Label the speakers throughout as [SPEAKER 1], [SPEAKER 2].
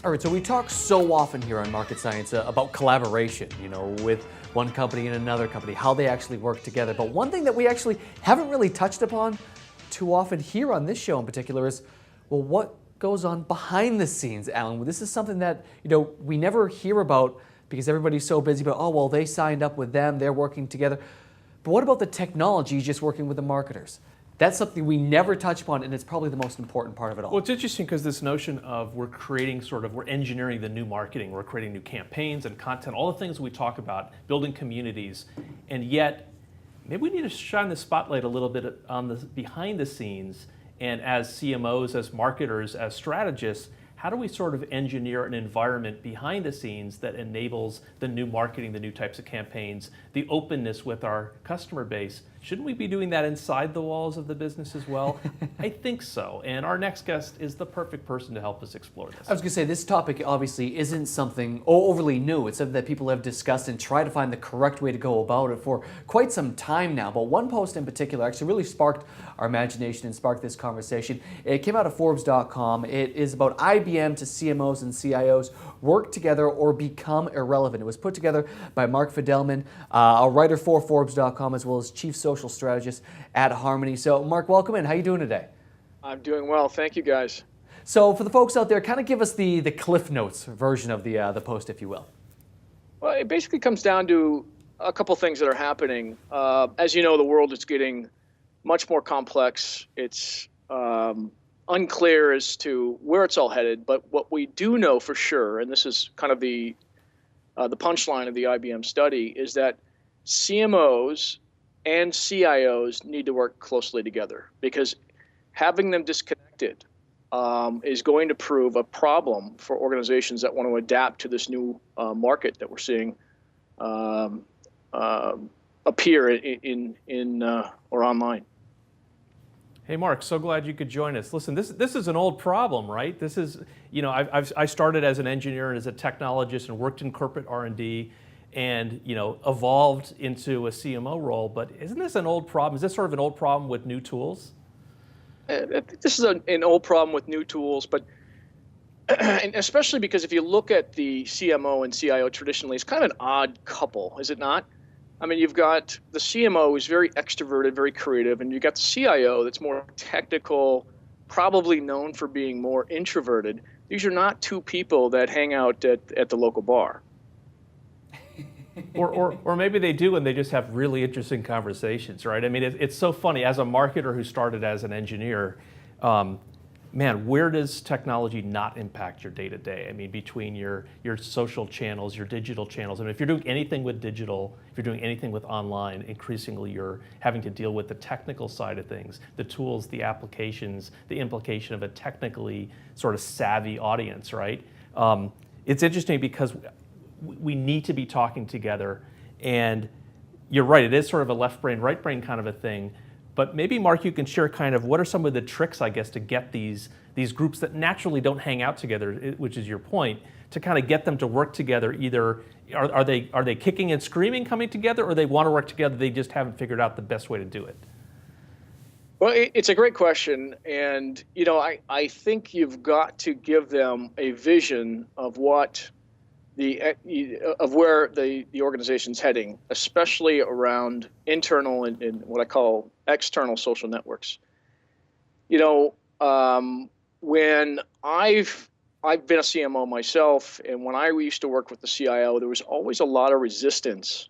[SPEAKER 1] All right, so we talk so often here on Market Science about collaboration, with one company and another company, how they actually work together. But one thing that we actually haven't really touched upon too often here on this show in particular is, well, what goes on behind the scenes, Alan? This is something that, we never hear about because everybody's so busy, but, oh, well, they signed up with them, they're working together. But what about the technology just working with the marketers? That's something we never touch upon, and it's probably the most important part of it all.
[SPEAKER 2] Well, it's interesting because this notion of we're engineering the new marketing, we're creating new campaigns and content, all the things we talk about, building communities, and yet maybe we need to shine the spotlight a little bit on the behind the scenes, and as CMOs, as marketers, as strategists, how do we sort of engineer an environment behind the scenes that enables the new marketing, the new types of campaigns, the openness with our customer base? Shouldn't we be doing that inside the walls of the business as well? I think so. And our next guest is the perfect person to help us explore this.
[SPEAKER 1] I was going to say, this topic obviously isn't something overly new. It's something that people have discussed and tried to find the correct way to go about it for quite some time now. But one post in particular actually really sparked our imagination and sparked this conversation. It came out of Forbes.com. It is about IBM to CMOs and CIOs work together or become irrelevant. It was put together by Mark Fidelman, a writer for Forbes.com, as well as chief social strategist at Harmony. So, Mark, welcome in. How are you doing today?
[SPEAKER 3] I'm doing well. Thank you, guys.
[SPEAKER 1] So, for the folks out there, kind of give us the Cliff Notes version of the post, if you will.
[SPEAKER 3] Well, it basically comes down to a couple things that are happening. As you know, the world is getting much more complex. It's unclear as to where it's all headed, but what we do know for sure, and this is kind of the punchline of the IBM study, is that CMOs and CIOs need to work closely together, because having them disconnected is going to prove a problem for organizations that want to adapt to this new market that we're seeing appear in or online.
[SPEAKER 2] Hey, Mark, so glad you could join us. Listen, this is an old problem, right? This is, I started as an engineer and as a technologist and worked in corporate R&D and, evolved into a CMO role. But isn't this an old problem? Is this sort of an old problem with new tools?
[SPEAKER 3] This is an old problem with new tools, but and especially because if you look at the CMO and CIO traditionally, it's kind of an odd couple, is it not? I mean, you've got the CMO who's very extroverted, very creative, and you've got the CIO that's more technical, probably known for being more introverted. These are not two people that hang out at the local bar.
[SPEAKER 2] Or maybe they do and they just have really interesting conversations, right? I mean, it's so funny. As a marketer who started as an engineer, man, where does technology not impact your day-to-day? I mean, between your social channels, your digital channels. I mean, if you're doing anything with digital, if you're doing anything with online, increasingly you're having to deal with the technical side of things, the tools, the applications, the implication of a technically sort of savvy audience, right? It's interesting because we need to be talking together, and you're right, it is sort of a left brain, right brain kind of a thing. But maybe, Mark, you can share kind of what are some of the tricks, I guess, to get these groups that naturally don't hang out together, which is your point, to kind of get them to work together. Either are they kicking and screaming coming together, or they want to work together, they just haven't figured out the best way to do it?
[SPEAKER 3] Well, it's a great question, and I think you've got to give them a vision of what where the organization's heading, especially around internal and what I call external social networks. When I've been a CMO myself, and when I used to work with the CIO, there was always a lot of resistance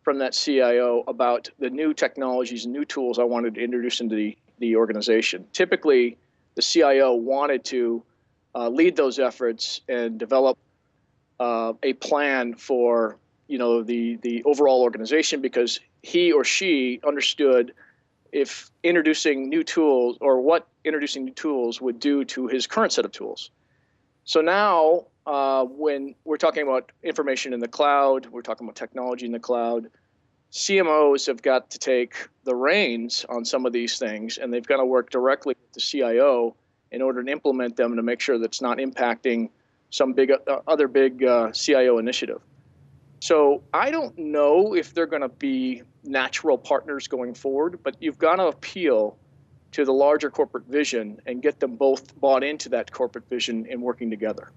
[SPEAKER 3] from that CIO about the new technologies and new tools I wanted to introduce into the organization. Typically, the CIO wanted to lead those efforts and develop a plan for the overall organization, because he or she understood if introducing new tools or what introducing new tools would do to his current set of tools. So now when we're talking about information in the cloud, we're talking about technology in the cloud, CMOs have got to take the reins on some of these things, and they've got to work directly with the CIO in order to implement them and to make sure that it's not impacting some other big CIO initiative. So I don't know if they're going to be natural partners going forward, but you've got to appeal to the larger corporate vision and get them both bought into that corporate vision and working together.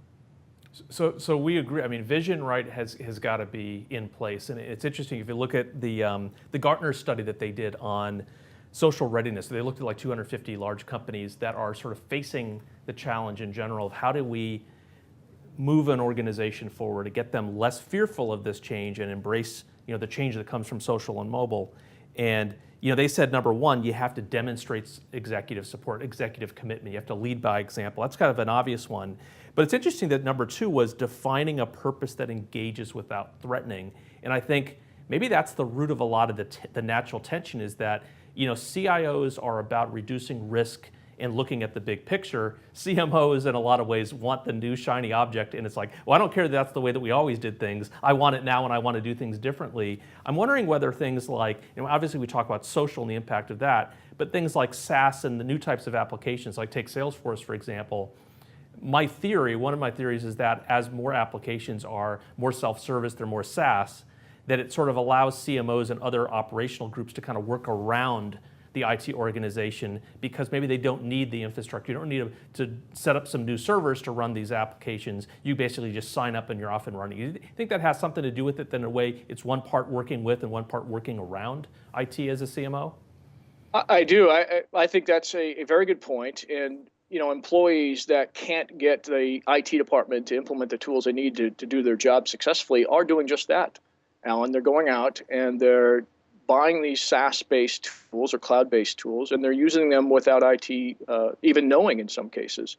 [SPEAKER 2] So we agree. I mean, vision, right, has got to be in place, and it's interesting if you look at the Gartner study that they did on social readiness. They looked at like 250 large companies that are sort of facing the challenge in general of how do we move an organization forward to get them less fearful of this change and embrace, the change that comes from social and mobile. And they said, number one, you have to demonstrate executive support, executive commitment. You have to lead by example. That's kind of an obvious one. But it's interesting that number two was defining a purpose that engages without threatening. And I think maybe that's the root of a lot of the natural tension is that, CIOs are about reducing risk and looking at the big picture. CMOs, in a lot of ways, want the new shiny object, and it's like, well, I don't care that that's the way that we always did things. I want it now, and I want to do things differently. I'm wondering whether things like, obviously we talk about social and the impact of that, but things like SaaS and the new types of applications, like take Salesforce, for example. One of my theories is that as more applications are more self-service, they're more SaaS, that it sort of allows CMOs and other operational groups to kind of work around the IT organization because maybe they don't need the infrastructure. You don't need to set up some new servers to run these applications. You basically just sign up and you're off and running. You think that has something to do with it, then in a way it's one part working with and one part working around IT as a CMO?
[SPEAKER 3] I do. I think that's a very good point. And employees that can't get the IT department to implement the tools they need to do their job successfully are doing just that, Alan. They're going out and they're buying these SaaS-based tools or cloud-based tools, and they're using them without IT even knowing in some cases.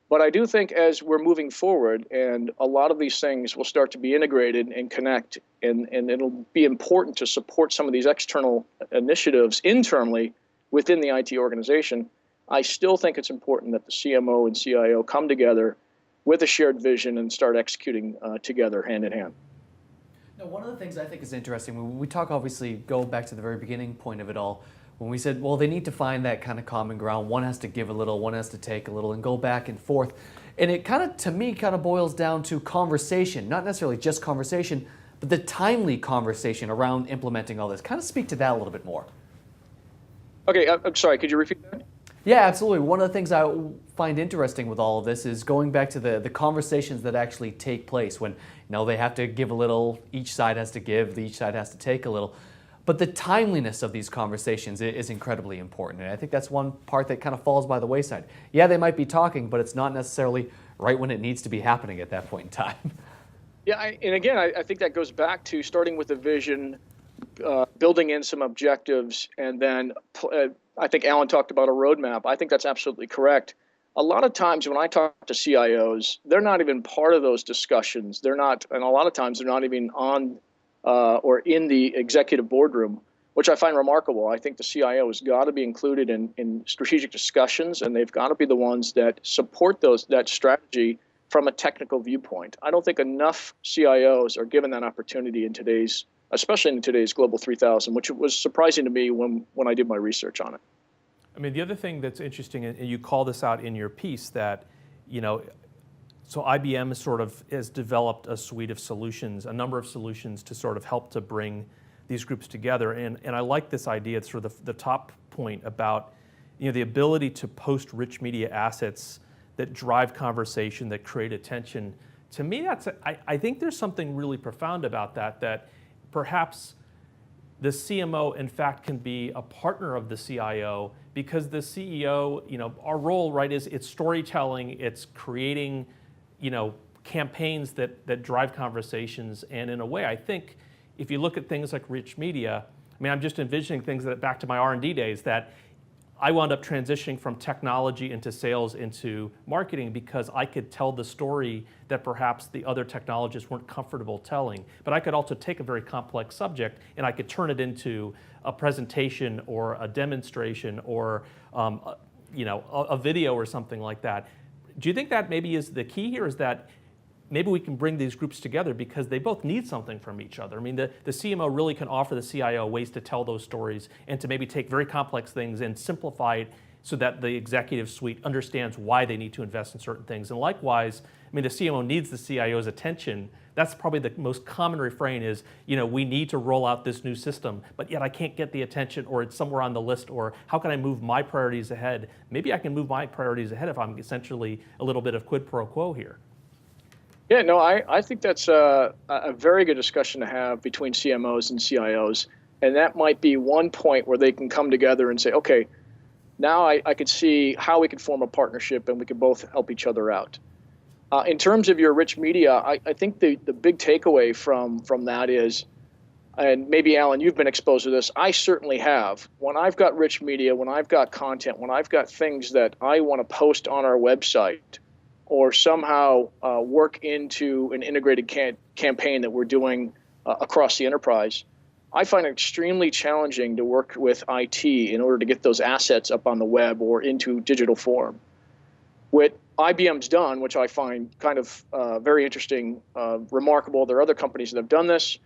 [SPEAKER 3] But I do think as we're moving forward, and a lot of these things will start to be integrated and connect, and it'll be important to support some of these external initiatives internally within the IT organization, I still think it's important that the CMO and CIO come together with a shared vision and start executing together hand in hand.
[SPEAKER 1] Now, one of the things I think is interesting, when we talk, obviously, go back to the very beginning point of it all, when we said, well, they need to find that kind of common ground. One has to give a little, one has to take a little, and go back and forth. And it kind of, to me, kind of boils down to conversation, not necessarily just conversation, but the timely conversation around implementing all this. Kind of speak to that a little bit more.
[SPEAKER 3] Okay, I'm sorry, could you repeat that?
[SPEAKER 1] Yeah, absolutely. One of the things I find interesting with all of this is going back to the conversations that actually take place when they have to give a little, each side has to give, each side has to take a little. But the timeliness of these conversations is incredibly important. And I think that's one part that kind of falls by the wayside. Yeah, they might be talking, but it's not necessarily right when it needs to be happening at that point in time.
[SPEAKER 3] Yeah, and again, I think that goes back to starting with a vision, building in some objectives, and then I think Alan talked about a roadmap. I think that's absolutely correct. A lot of times when I talk to CIOs, they're not even part of those discussions. They're not, and a lot of times they're not even on or in the executive boardroom, which I find remarkable. I think the CIO has got to be included in strategic discussions, and they've got to be the ones that support that strategy from a technical viewpoint. I don't think enough CIOs are given that opportunity especially in today's Global 3000, which was surprising to me when I did my research on it.
[SPEAKER 2] I mean, the other thing that's interesting, and you call this out in your piece, that, so IBM has developed a suite of solutions, a number of solutions to sort of help to bring these groups together. And I like this idea, it's sort of the top point about, the ability to post rich media assets that drive conversation, that create attention. To me, I think there's something really profound about that perhaps the CMO, in fact, can be a partner of the CIO because the CEO, our role, right, is it's storytelling, it's creating, campaigns that drive conversations. And in a way, I think if you look at things like rich media, I'm just envisioning things that back to my R&D days that I wound up transitioning from technology into sales into marketing because I could tell the story that perhaps the other technologists weren't comfortable telling. But I could also take a very complex subject and I could turn it into a presentation or a demonstration or a video or something like that. Do you think that maybe is the key here, is that maybe we can bring these groups together because they both need something from each other? The CMO really can offer the CIO ways to tell those stories and to maybe take very complex things and simplify it so that the executive suite understands why they need to invest in certain things. And likewise, the CMO needs the CIO's attention. That's probably the most common refrain is, we need to roll out this new system, but yet I can't get the attention, or it's somewhere on the list, or how can I move my priorities ahead? Maybe I can move my priorities ahead if I'm essentially a little bit of quid pro quo here.
[SPEAKER 3] Yeah, no, I think that's a very good discussion to have between CMOs and CIOs. And that might be one point where they can come together and say, okay, now I could see how we could form a partnership and we could both help each other out. In terms of your rich media, I think the big takeaway from that is, and maybe Alan, you've been exposed to this, I certainly have. When I've got rich media, when I've got content, when I've got things that I want to post on our website or somehow work into an integrated campaign that we're doing across the enterprise, I find it extremely challenging to work with IT in order to get those assets up on the web or into digital form. What IBM's done, which I find kind of very interesting, remarkable, there are other companies that have done this,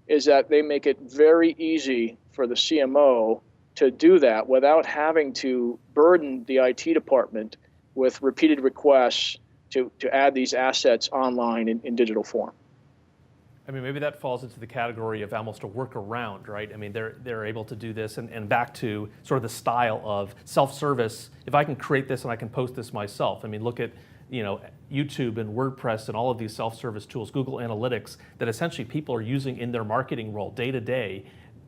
[SPEAKER 3] is that they make it very easy for the CMO to do that without having to burden the IT department with repeated requests to add these assets online in digital form.
[SPEAKER 2] I mean, maybe that falls into the category of almost a workaround, right? I mean, they're able to do this, and back to sort of the style of self-service. If I can create this and I can post this myself, I mean, look at YouTube and WordPress and all of these self-service tools, Google Analytics, that essentially people are using in their marketing role day to day,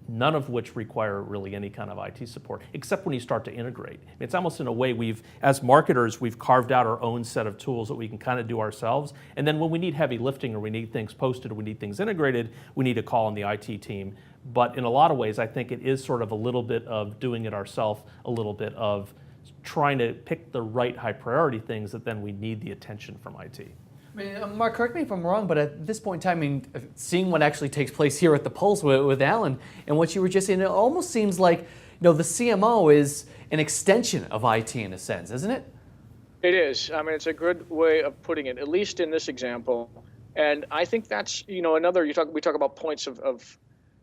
[SPEAKER 2] none of which require really any kind of IT support, except when you start to integrate. It's almost in a way as marketers, we've carved out our own set of tools that we can kind of do ourselves. And then when we need heavy lifting or we need things posted or we need things integrated, we need to call on the IT team. But in a lot of ways, I think it is sort of a little bit of doing it ourselves, a little bit of trying to pick the right high priority things that then we need the attention from IT.
[SPEAKER 1] I mean, Mark, correct me if I'm wrong, but at this point in time, I mean, seeing what actually takes place here at the Pulse with Alan and what you were just saying, it almost seems like the CMO is an extension of IT in a sense, isn't it?
[SPEAKER 3] It is. I mean, it's a good way of putting it, at least in this example. And I think that's another. We talk about points of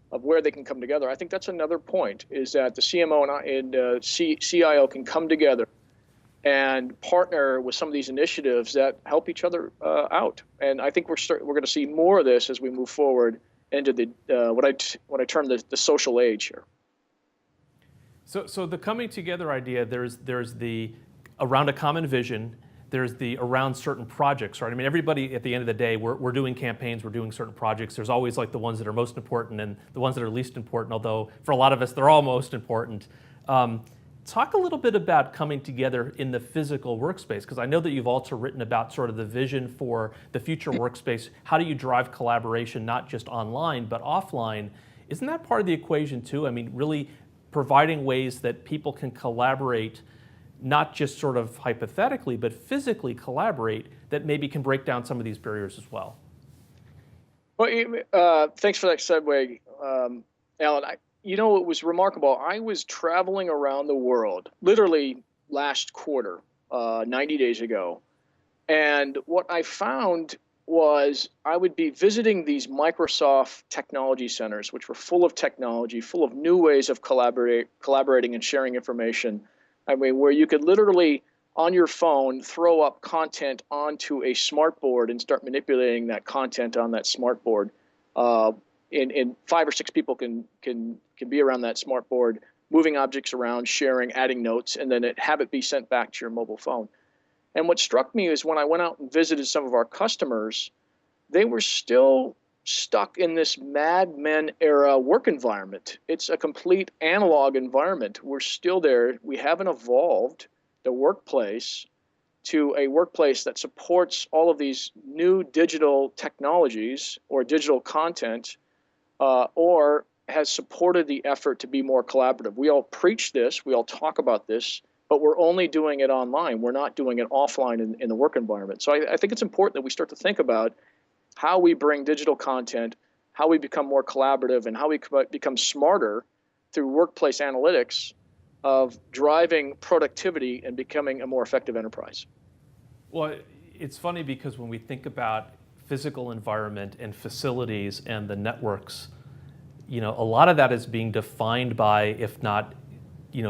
[SPEAKER 3] where they can come together. I think that's another point, is that the CMO and CIO can come together and partner with some of these initiatives that help each other out. And I think we're going to see more of this as we move forward into the what I term the social age here.
[SPEAKER 2] So the coming together idea, there's the around a common vision, there's the around certain projects, right? I mean, everybody at the end of the day, we're doing campaigns, we're doing certain projects. There's always like the ones that are most important and the ones that are least important, although for a lot of us, they're all most important. Talk a little bit about coming together in the physical workspace, because I know that you've also written about sort of the vision for the future workspace. How do you drive collaboration, not just online, but offline? Isn't that part of the equation too? I mean, really providing ways that people can collaborate, not just sort of hypothetically, but physically collaborate, that maybe can break down some of these barriers as well.
[SPEAKER 3] Well, thanks for that segue, Alan. It was remarkable. I was traveling around the world, literally last quarter, 90 days ago. And what I found was I would be visiting these Microsoft technology centers, which were full of technology, full of new ways of collaborating and sharing information. I mean, where you could literally, on your phone, throw up content onto a smart board and start manipulating that content on that smart board. And 5 or 6 people can be around that smart board, moving objects around, sharing, adding notes, and then have it be sent back to your mobile phone. And what struck me is when I went out and visited some of our customers, they were still stuck in this Mad Men era work environment. It's a complete analog environment. We're still there. We haven't evolved the workplace to a workplace that supports all of these new digital technologies or digital content, or has supported the effort to be more collaborative. We all preach this, we all talk about this, but we're only doing it online. We're not doing it offline in the work environment. So I think it's important that we start to think about how we bring digital content, how we become more collaborative, and how we become smarter through workplace analytics of driving productivity and becoming a more effective enterprise.
[SPEAKER 2] Well, it's funny because when we think about physical environment and facilities and the networks, a lot of that is being defined by, if not,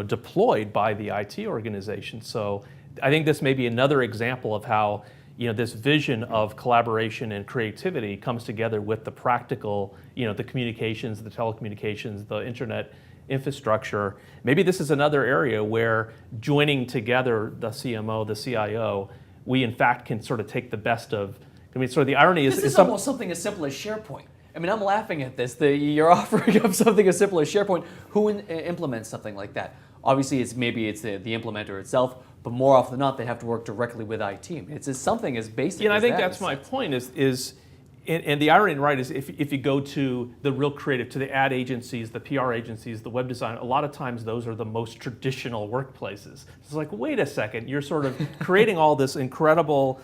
[SPEAKER 2] deployed by the IT organization. So I think this may be another example of how, this vision of collaboration and creativity comes together with the practical, the communications, the telecommunications, the internet infrastructure. Maybe this is another area where joining together the CMO, the CIO, we in fact can sort of take the best of I mean, sort of the irony
[SPEAKER 1] This is almost something as simple as SharePoint. I mean, I'm laughing at this. You're offering up something as simple as SharePoint. Who implements something like that? Obviously, maybe it's the implementer itself, but more often than not, they have to work directly with IT. It's just something as basic as that.
[SPEAKER 2] I think that's my point and the irony, right, is if you go to the real creative, to the ad agencies, the PR agencies, the web design, a lot of times those are the most traditional workplaces. It's like, wait a second, you're sort of creating all this incredible,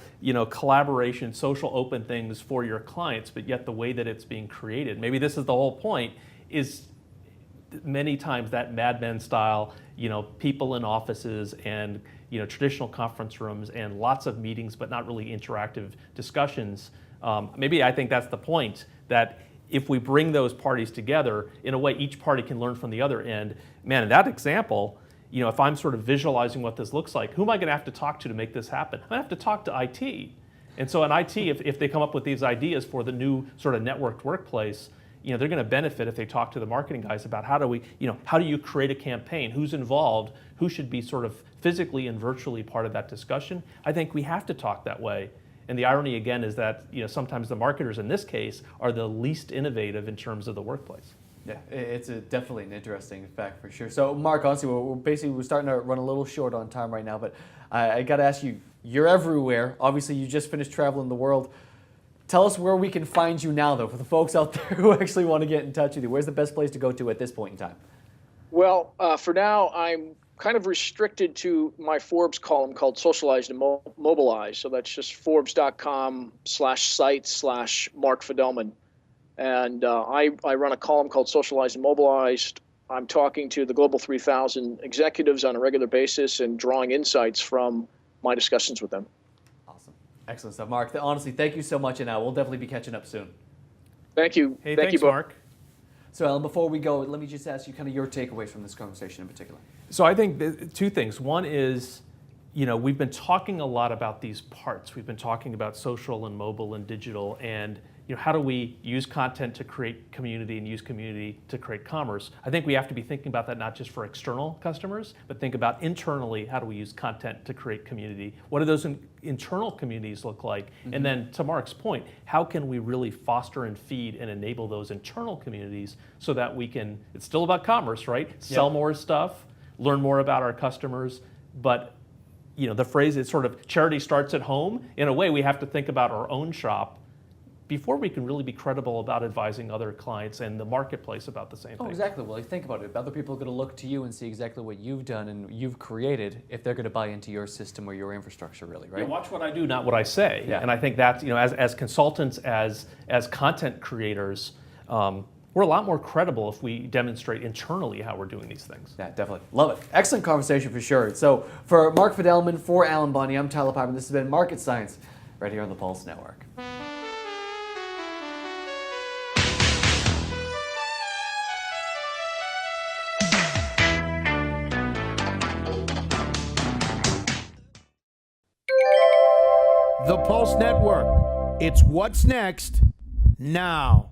[SPEAKER 2] collaboration, social open things for your clients, but yet the way that it's being created, maybe this is the whole point, is many times that Mad Men style, people in offices and traditional conference rooms and lots of meetings, but not really interactive discussions. Maybe I think that's the point, that if we bring those parties together, in a way each party can learn from the other. And man, in that example, if I'm sort of visualizing what this looks like, who am I going to have to talk to make this happen? I'm going to have to talk to IT. And so in IT, if they come up with these ideas for the new sort of networked workplace, they're going to benefit if they talk to the marketing guys about how do you create a campaign, who's involved, who should be sort of physically and virtually part of that discussion. I think we have to talk that way. And the irony again is that sometimes the marketers in this case are the least innovative in terms of the workplace.
[SPEAKER 1] Yeah, it's definitely an interesting fact for sure. So Mark, honestly, we're starting to run a little short on time right now, but I got to ask you, you're everywhere. Obviously, you just finished traveling the world. Tell us where we can find you now, though, for the folks out there who actually want to get in touch with you. Where's the best place to go to at this point in time?
[SPEAKER 3] Well, for now, I'm kind of restricted to my Forbes column called Socialized and Mobilized. So that's just Forbes.com/site/Mark Fidelman. And I run a column called Socialized and Mobilized. I'm talking to the Global 3000 executives on a regular basis and drawing insights from my discussions with them.
[SPEAKER 1] Awesome. Excellent stuff. Mark, honestly, thank you so much, and we'll definitely be catching up soon.
[SPEAKER 3] Thank you.
[SPEAKER 2] Hey,
[SPEAKER 3] thank
[SPEAKER 2] thanks,
[SPEAKER 3] you,
[SPEAKER 2] Mark.
[SPEAKER 1] So, Alan, before we go, let me just ask you kind of your takeaways from this conversation in particular.
[SPEAKER 2] So I think two things. One is, we've been talking a lot about these parts. We've been talking about social and mobile and digital, and how do we use content to create community and use community to create commerce? I think we have to be thinking about that not just for external customers, but think about internally, how do we use content to create community? What do those internal communities look like? Mm-hmm. And then to Mark's point, how can we really foster and feed and enable those internal communities so that we can, it's still about commerce, right? Yep. Sell more stuff, learn more about our customers, but the phrase is sort of charity starts at home. In a way, we have to think about our own shop before we can really be credible about advising other clients and the marketplace about the same thing.
[SPEAKER 1] Oh, exactly. Well, you think about it. Other people are going to look to you and see exactly what you've done and you've created if they're going to buy into your system or your infrastructure, really, right?
[SPEAKER 2] Yeah, watch what I do, not what I say.
[SPEAKER 1] Yeah.
[SPEAKER 2] And I think that's, as consultants, as content creators, we're a lot more credible if we demonstrate internally how we're doing these things.
[SPEAKER 1] Yeah, definitely. Love it. Excellent conversation for sure. So for Mark Fidelman, for Alan Bonde, I'm Tyler Pyburn. This has been Market Science right here on the Pulse Network.
[SPEAKER 4] The Pulse Network. It's what's next now.